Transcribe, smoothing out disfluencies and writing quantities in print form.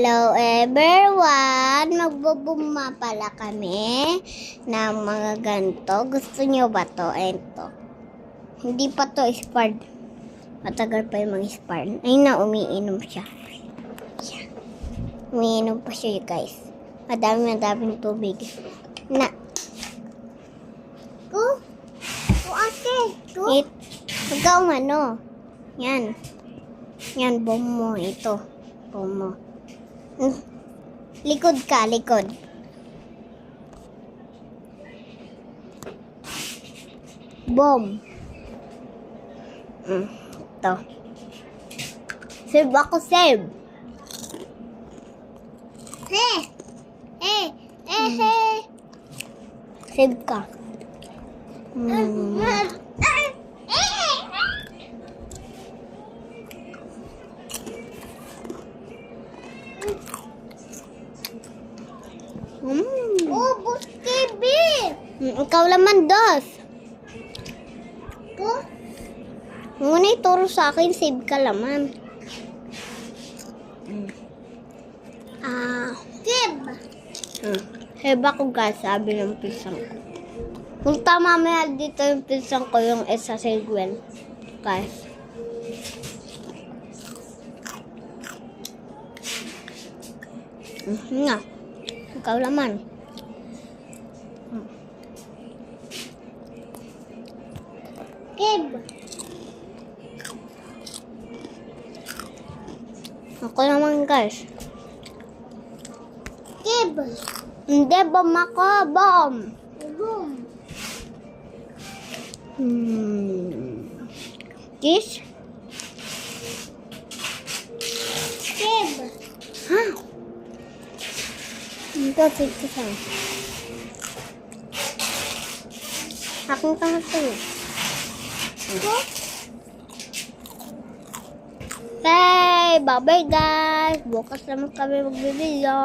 Hello everyone! Magbubuma pala kami ng mga ganito. Gusto nyo ba to? Ito. Hindi pa to expired. Matagal pa yung mga expired. Ay na, umiinom siya. Yan. Umiinom pa siya guys. Madaming tubig. Na. Ate. Ikaw ano? Yan. Yan, bomb mo. Ito. Bomb mo. Likod ka, likod. Bomb. Ito. Save ako, save. Save ka. Oh, Bus TV! Ikaw laman, dos. Muna ituro sa akin, save ka laman. Save! Save ako guys, sabi ng pisang ko. Kung tama mamaya dito yung pisang ko, yung isa sa Gwen. Guys. Nga. Ikaw laman. Kib. Ako naman guys. Kib. Hindi, bomb ako. Bomb. This? Kib. Ha? Ito, ito saan. Akong kahapon. Hey, bye-bye guys. Bukas naman kami magbibideo.